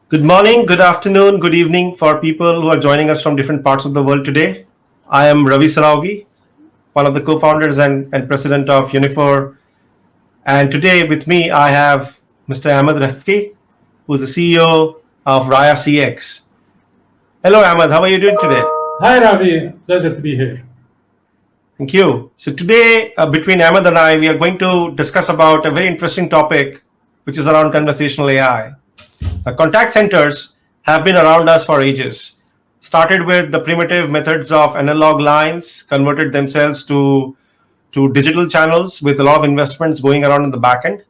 Good morning, good afternoon, good evening for people who are joining us from different parts of the world today. I am Ravi Saraogi, one of the co-founders and president of Unifor. And today with me, I have Mr. Ahmed Refky, who's the CEO of Raya CX. Hello, Ahmed. How are you doing today? Hi, Ravi. Pleasure to be here. Thank you. So today, between Ahmed and I, we are going to discuss about a very interesting topic, which is around conversational AI. Contact centers have been around us for ages. Started with the primitive methods of analog lines, converted themselves to digital channels with a lot of investments going around in the back end.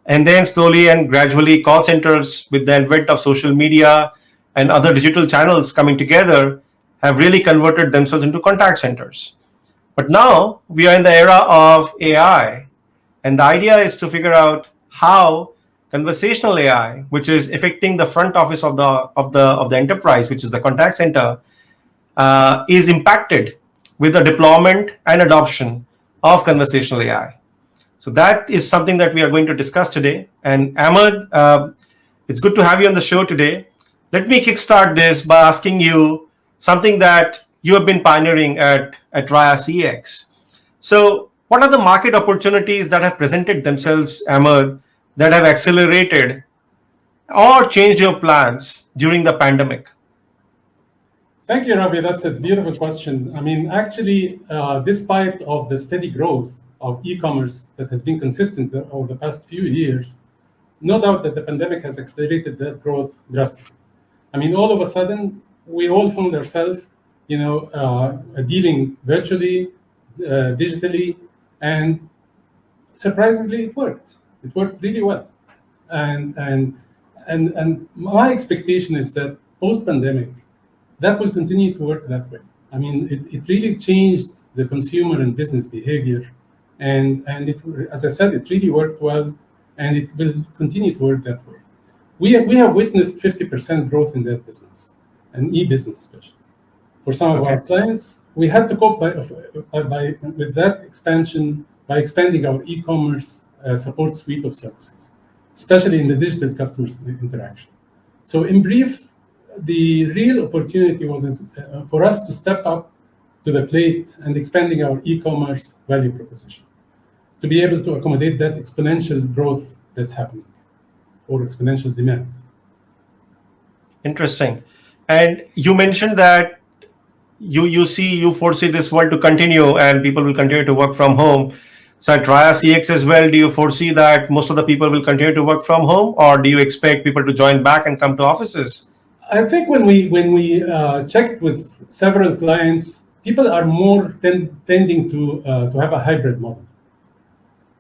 And then slowly and gradually, call centers, with the advent of social media and other digital channels coming together, have really converted themselves into contact centers. But now we are in the era of AI, and the idea is to figure out how conversational AI, which is affecting the front office of the enterprise, which is the contact center, is impacted with the deployment and adoption of conversational AI. So that is something that we are going to discuss today. And Ahmed, it's good to have you on the show today. Let me kickstart this by asking you something that you have been pioneering at Raya CX. So what are the market opportunities that have presented themselves, Ahmed, that have accelerated or changed your plans during the pandemic? Thank you, Ravi. That's a beautiful question. I mean, actually, despite of the steady growth of e-commerce that has been consistent over the past few years, no doubt that the pandemic has accelerated that growth drastically. I mean, all of a sudden, we all found ourselves, dealing virtually, digitally, and surprisingly, it worked. It worked really well, and my expectation is that post-pandemic, that will continue to work that way. I mean, it really changed the consumer and business behavior, and it, as I said, it really worked well, and it will continue to work that way. We have witnessed 50% growth in that business, and e-business especially. For some of our clients, we had to cope with that expansion by expanding our e-commerce support suite of services, especially in the digital customer interaction. So in brief, the real opportunity was for us to step up to the plate and expanding our e-commerce value proposition to be able to accommodate that exponential growth that's happening, or exponential demand. Interesting. And you mentioned that you foresee this world to continue and people will continue to work from home. So at Raya CX as well, do you foresee that most of the people will continue to work from home, or do you expect people to join back and come to offices? I think when we checked with several clients, people are more tending to have a hybrid model,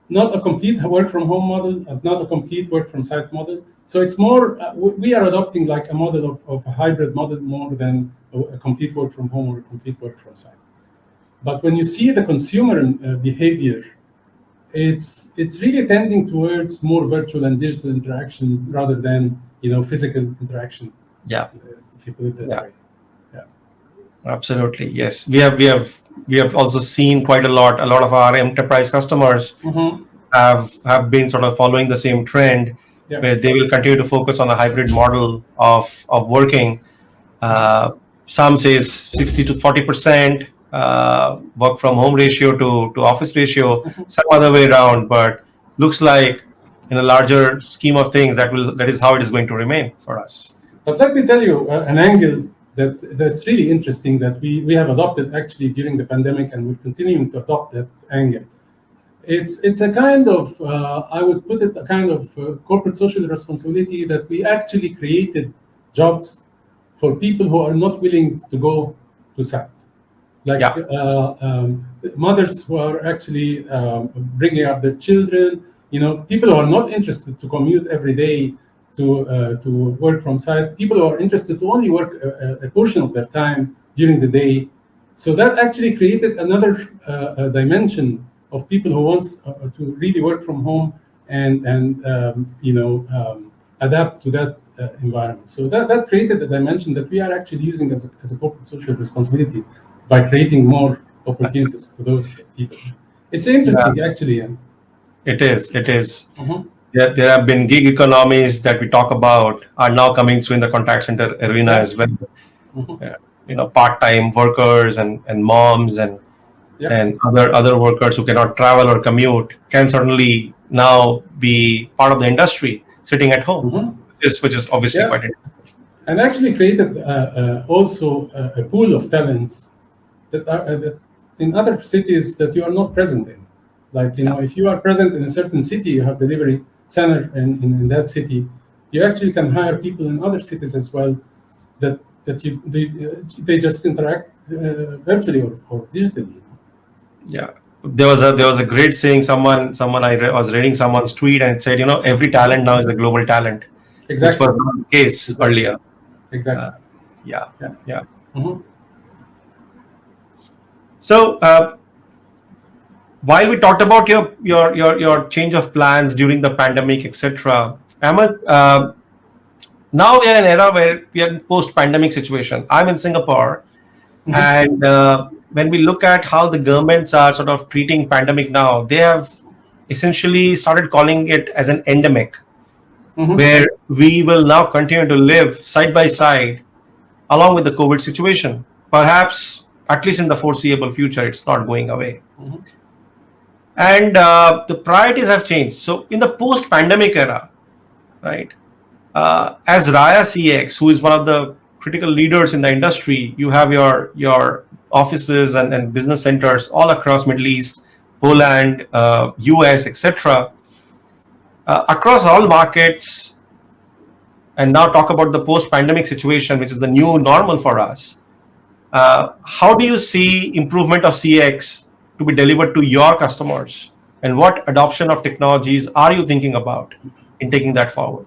not a complete work from home model, not a complete work from site model. So it's more we are adopting like a model of a hybrid model more than a complete work from home or a complete work from site. But when you see the consumer behavior, it's really tending towards more virtual and digital interaction rather than physical interaction. Yeah. If you put it that way. Yeah. Absolutely. Yes. We have also seen quite a lot of our enterprise customers have been sort of following the same trend, where they will continue to focus on a hybrid model of working. Some says 60 to 40% work from home ratio to office ratio, some other way around, but looks like in a larger scheme of things that is how it is going to remain for us. But let me tell you an angle that's really interesting that we have adopted actually during the pandemic, and we're continuing to adopt that angle. It's a kind of I would put it a kind of corporate social responsibility that we actually created jobs for people who are not willing to go to site, like mothers who are actually bringing up their children. People who are not interested to commute every day to work from site. People who are interested to only work a portion of their time during the day. So that actually created another dimension of people who wants to really work from home and adapt to that environment. So that created a dimension that we are actually using as a corporate social responsibility by creating more opportunities to those people. It's interesting, actually. It is. there have been gig economies that we talk about are now coming through in the contact center arena Yeah. as well. Mhm. Part-time workers and moms Yeah. and other workers who cannot travel or commute can certainly now be part of the industry sitting at home, Mhm. which is obviously Yeah. quite interesting. And actually created also a pool of talents that in other cities that you are not present in. Like, Yeah, if you are present in a certain city, you have delivery center in that city, you actually can hire people in other cities as well that they just interact virtually or digitally. yeah. There was a great saying. Was reading someone's tweet and it said, every talent now is a global talent, which was Exactly. not the case Exactly. earlier. Uh, Exactly. yeah, Yeah. yeah. Mhm. So while we talked about your change of plans during the pandemic, etc., Ahmed, now we are in an era where we are in post-pandemic situation. I'm in Singapore, Mhm. and when we look at how the governments are sort of treating pandemic now, they have essentially started calling it as an endemic, Mhm. where we will now continue to live side by side along with the COVID situation. Perhaps, at least in the foreseeable future, it's not going away. Mhm. And the priorities have changed. So, in the post pandemic era, right, as Raya CX, who is one of the critical leaders in the industry, you have your offices and business centers all across Middle East, Poland, US, etc. Across all markets, and now talk about the post-pandemic situation, which is the new normal for us. How do you see improvement of CX to be delivered to your customers, and what adoption of technologies are you thinking about in taking that forward?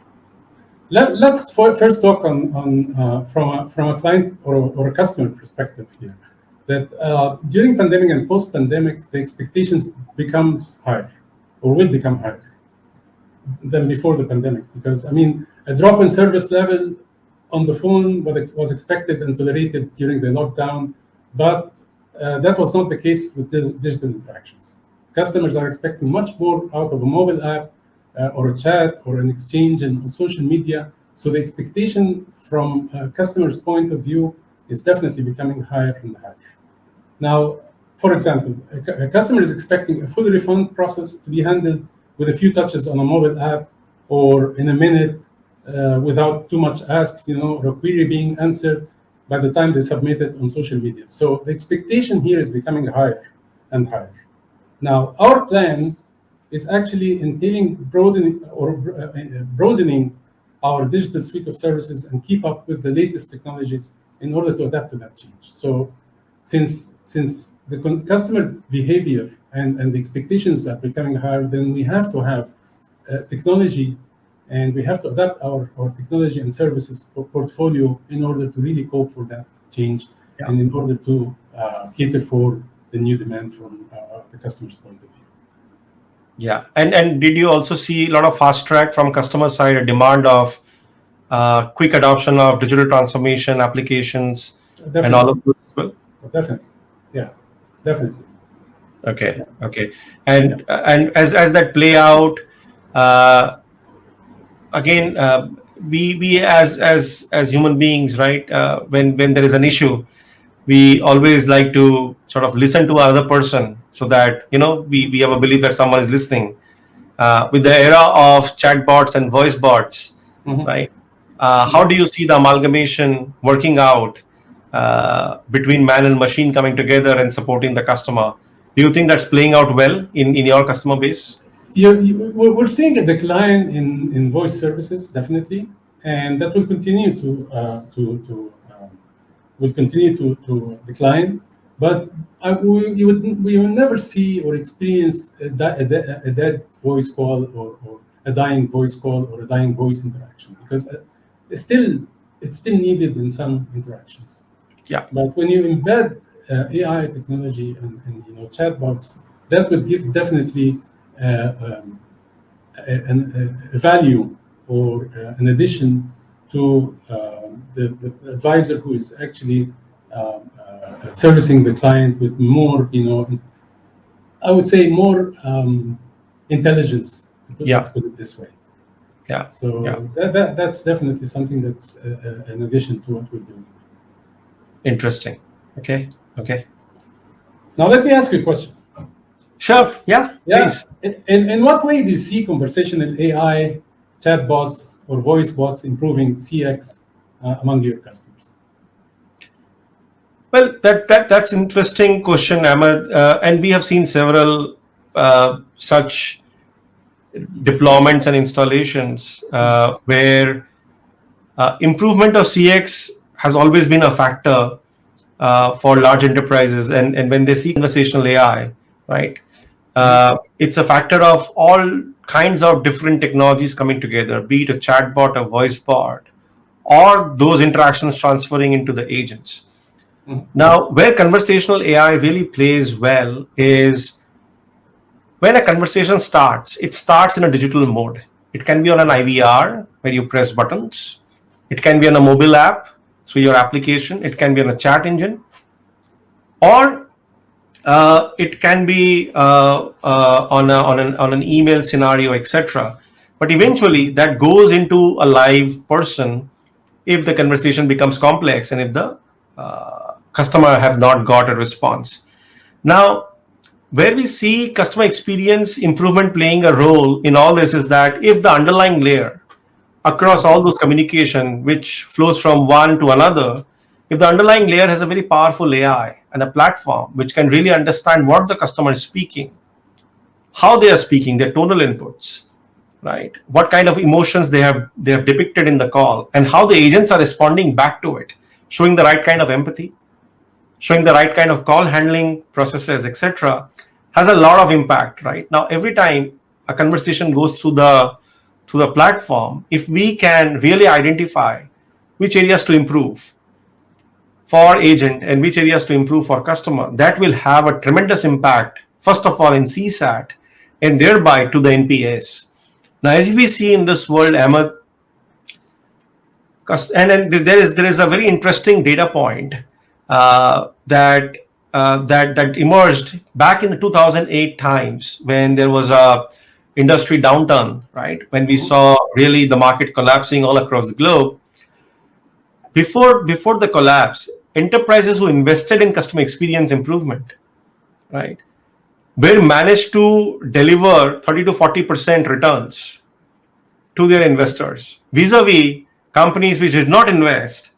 Let's first talk from a client or a customer perspective here. That during pandemic and post pandemic, the expectations becomes higher or will become higher than before the pandemic. Because, I mean, a drop in service level on the phone was expected and tolerated during the lockdown, but that was not the case with digital interactions. Customers are expecting much more out of a mobile app or a chat or an exchange on social media. So the expectation from a customer's point of view is definitely becoming higher and higher. Now, for example, a customer is expecting a full refund process to be handled with a few touches on a mobile app or in a minute without too much asks, or a query being answered by the time they submit it on social media. So the expectation here is becoming higher and higher. Now, our plan is actually entailing broadening our digital suite of services and keep up with the latest technologies in order to adapt to that change. So, since the customer behavior and the expectations are becoming higher, then we have to have technology, and we have to adapt our technology and services portfolio in order to really cope for that change Yeah. and in order to cater for the new demand from the customer's point of view. Yeah. And did you also see a lot of fast track from customer side, a demand of quick adoption of digital transformation applications and all Definitely, of those as well? definitely, yeah, definitely, Okay, yeah, okay. yeah. And as that play out, uh, again, we as human beings, right? When there is an issue, we always like to sort of listen to another person, so that we have a belief that someone is listening. With the era of chatbots and voice bots, Mhm. right? How Yeah. do you see the amalgamation working out between man and machine coming together and supporting the customer? Do you think that's playing out well in your customer base? We're seeing a decline in voice services, definitely, and that will continue to decline. But we will never see or experience a dead voice call or a dying voice call or a dying voice interaction, because it's still needed in some interactions. Yeah, But when you embed AI technology and chatbots, that would give definitely a value or an addition to the advisor who is actually servicing the client with more, I would say more intelligence Yeah. Let's put it this way. Yeah. So that's definitely something that's an addition to what we're doing. Interesting. Okay. Now let me ask you a question. Sure. Yeah. Yeah, Please. in what way do you see conversational AI, chatbots, or voice bots improving CX among your customers? Well, that's interesting question, Ahmed. And we have seen several such deployments and installations where improvement of CX has always been a factor for large enterprises, and when they see conversational AI, right, it's a factor of all kinds of different technologies coming together, be it a chatbot, a voice bot, or those interactions transferring into the agents. Now, where conversational AI really plays well is when a conversation starts, it starts in a digital mode. It can be on an IVR where you press buttons. It can be on a mobile app through your application. It can be on a chat engine, or it can be on an email scenario, etc. But eventually, that goes into a live person if the conversation becomes complex and if the customer have not got a response. Now, where we see customer experience improvement playing a role in all this is that if the underlying layer across all those communication which flows from one to another, if the underlying layer has a very powerful AI and a platform which can really understand what the customer is speaking, how they are speaking, their tonal inputs, right, what kind of emotions they have depicted in the call, and how the agents are responding back to it, showing the right kind of empathy, showing the right kind of call handling processes, etc., has a lot of impact. Right now, every time a conversation goes through the platform, if we can really identify which areas to improve for agent and which areas to improve for customer, that will have a tremendous impact, first of all in CSAT and thereby to the NPS. Now, as we see in this world, Ahmed, and then there is a very interesting data point that emerged back in the 2008 times when there was a industry downturn, right? When we saw really the market collapsing all across the globe. Before the collapse, enterprises who invested in customer experience improvement, right, were managed to deliver 30 to 40% returns to their investors, vis-a-vis companies which did not invest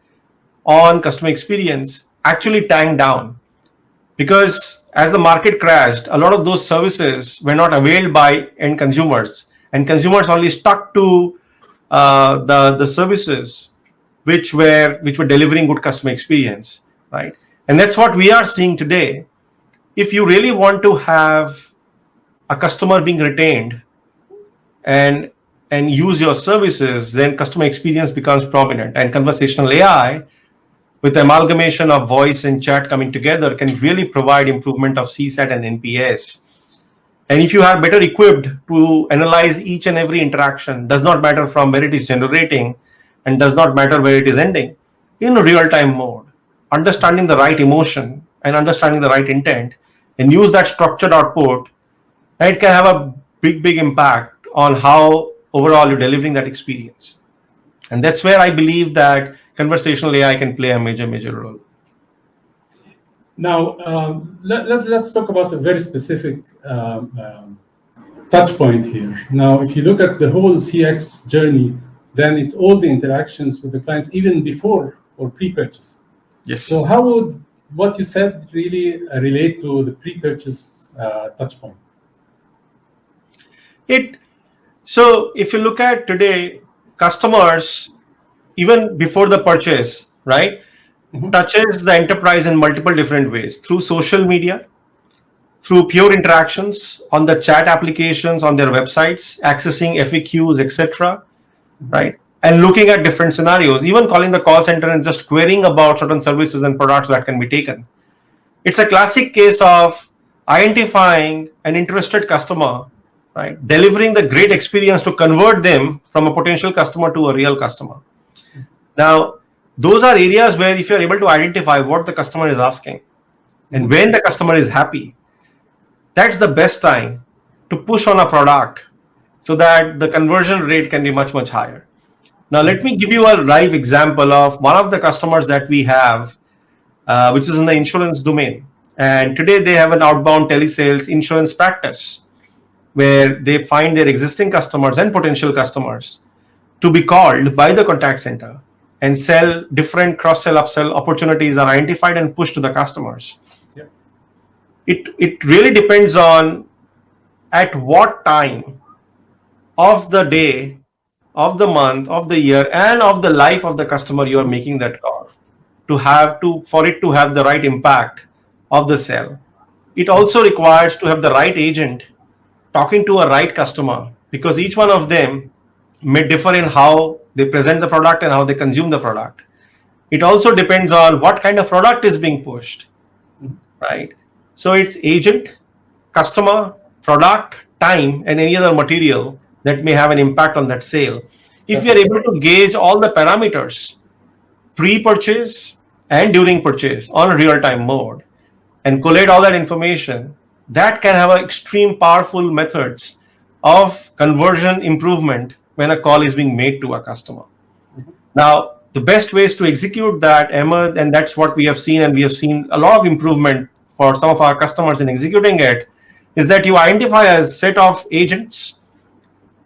on customer experience actually tanked down, because as the market crashed, a lot of those services were not availed by end consumers, and consumers only stuck to the services which were delivering good customer experience, right? And that's what we are seeing today. If you really want to have a customer being retained and use your services, then customer experience becomes prominent, and conversational AI with the amalgamation of voice and chat coming together can really provide improvement of CSAT and NPS. And if you are better equipped to analyze each and every interaction, does not matter from where it is generating and does not matter where it is ending, in real-time mode, understanding the right emotion and understanding the right intent, and use that structured output, it can have a big impact on how overall you're delivering that experience. And that's where I believe that conversational AI can play a major role. Now, let's talk about a very specific touch point here. Now, if you look at the whole CX journey, then it's all the interactions with the clients, even before or pre-purchase. Yes. So how would what you said really relate to the pre-purchase touch point? So if you look at today, customers, even before the purchase, right, touches the enterprise in multiple different ways, through social media, through pure interactions on the chat applications, on their websites, accessing FAQs, etc., right, and looking at different scenarios, even calling the call center and just querying about certain services and products that can be taken. It's a classic case of identifying an interested customer, right, delivering the great experience to convert them from a potential customer to a real customer. Now, those are areas where if you're able to identify what the customer is asking and when the customer is happy, that's the best time to push on a product, so that the conversion rate can be much, much higher. Now, let me give you a live example of one of the customers that we have, which is in the insurance domain. And today they have an outbound telesales insurance practice where they find their existing customers and potential customers to be called by the contact center, and sell different cross-sell, upsell opportunities are identified and pushed to the customers. Yeah. It really depends on at what time of the day, of the month, of the year, and of the life of the customer you are making that call for it to have the right impact of the sell. It also requires to have the right agent talking to a right customer, because each one of them may differ in how they present the product and how they consume the product. It also depends on what kind of product is being pushed, right? So it's agent, customer, product, time, and any other material that may have an impact on that sale. If you're able to gauge all the parameters, pre-purchase and during purchase on a real-time mode, and collate all that information, that can have extreme powerful methods of conversion improvement when a call is being made to a customer. Now, the best ways to execute that, Ahmed, and that's what we have seen, and we have seen a lot of improvement for some of our customers in executing it, is that you identify a set of agents,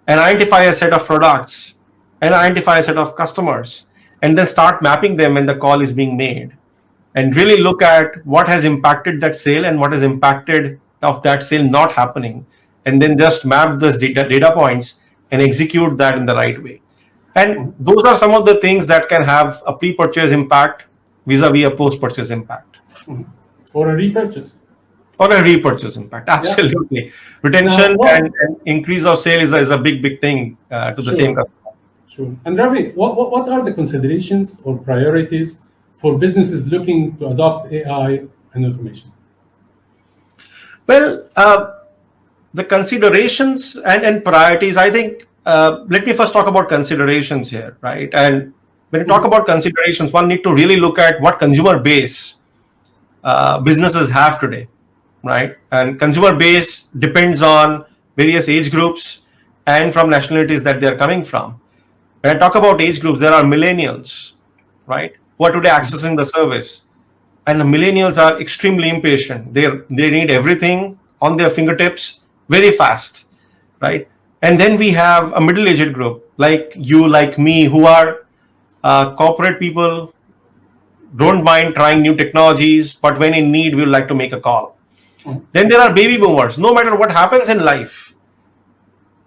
and identify a set of products, and identify a set of customers, and then start mapping them when the call is being made, and really look at what has impacted that sale and what has impacted of that sale not happening, and then just map those data points and execute that in the right way. And those are some of the things that can have a pre-purchase impact vis-a-vis a post-purchase impact. Or a repurchase. Or a repurchase impact, absolutely. Yeah. Retention and increase of sale is a big thing to the same customer. Sure. And Ravi, what are the considerations or priorities for businesses looking to adopt AI and automation? Well, the considerations and priorities, I think, let me first talk about considerations here, right? And when you talk about considerations, one need to really look at what consumer base businesses have today, right? And consumer base depends on various age groups and from nationalities that they're coming from. When I talk about age groups, there are millennials, right, who are today accessing the service. And the millennials are extremely impatient. They need everything on their fingertips very fast, right? And then we have a middle-aged group like you, like me, who are corporate people, don't mind trying new technologies, but when in need, we would like to make a call. Then there are baby boomers. No matter what happens in life,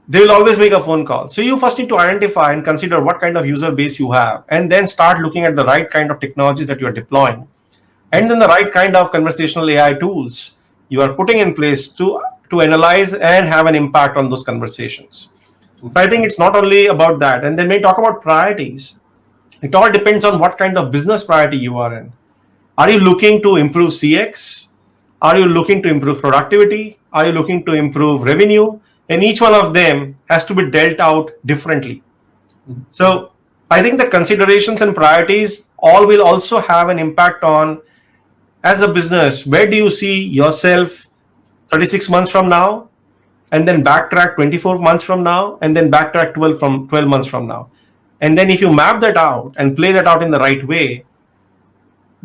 they will always make a phone call. So you first need to identify and consider what kind of user base you have, and then start looking at the right kind of technologies that you are deploying, and then the right kind of conversational AI tools you are putting in place to analyze and have an impact on those conversations. So I think it's not only about that. And then when we talk about priorities, it all depends on what kind of business priority you are in. Are you looking to improve CX? Are you looking to improve productivity? Are you looking to improve revenue? And each one of them has to be dealt out differently. So I think the considerations and priorities all will also have an impact on, as a business, where do you see yourself 36 months from now, and then backtrack 24 months from now, and then backtrack 12 months from now. And then if you map that out and play that out in the right way,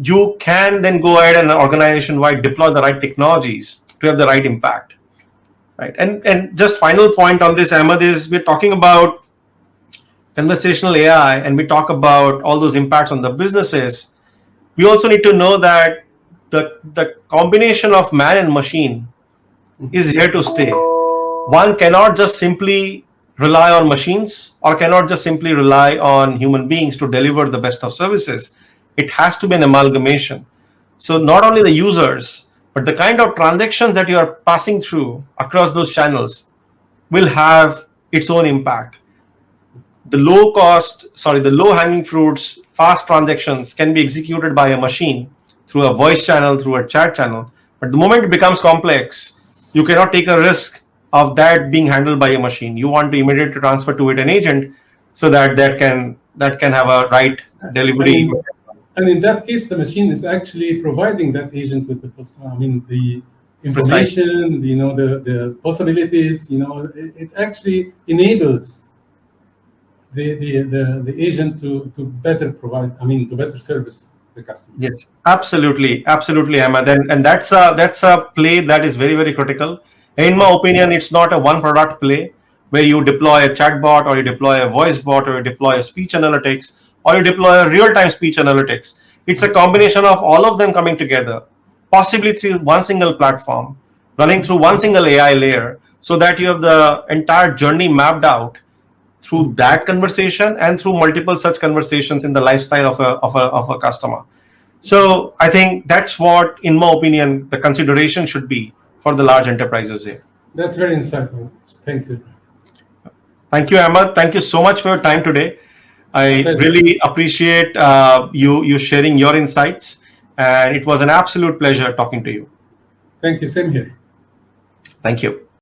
you can then go ahead and organization-wide deploy the right technologies to have the right impact. Right. And just final point on this, Ahmed, is we're talking about conversational AI and we talk about all those impacts on the businesses. We also need to know that the combination of man and machine is here to stay. One cannot just simply rely on machines or cannot just simply rely on human beings to deliver the best of services. It has to be an amalgamation. So not only the users, but the kind of transactions that you are passing through across those channels will have its own impact. The low hanging fruits, fast transactions can be executed by a machine through a voice channel, through a chat channel. But the moment it becomes complex, you cannot take a risk of that being handled by a machine. You want to immediately transfer to it an agent so that can have a right delivery. And in that case, the machine is actually providing that agent with the Precisely. information, the possibilities, it actually enables the agent to better provide, to better service the customer. Yes, absolutely, absolutely, Ahmed, and that's a play that is very very critical. In my opinion, it's not a one product play where you deploy a chatbot or you deploy a voice bot or you deploy a speech analytics or you deploy a real time speech analytics. It's a combination of all of them coming together, possibly through one single platform, running through one single AI layer, so that you have the entire journey mapped out through that conversation and through multiple such conversations in the lifestyle of a customer. So I think that's what, in my opinion, the consideration should be for the large enterprises here. That's very insightful. Thank you. Thank you, Ahmed. Thank you so much for your time today. My I pleasure. really appreciate you sharing your insights, and it was an absolute pleasure talking to you. Thank you. Same here. Thank you.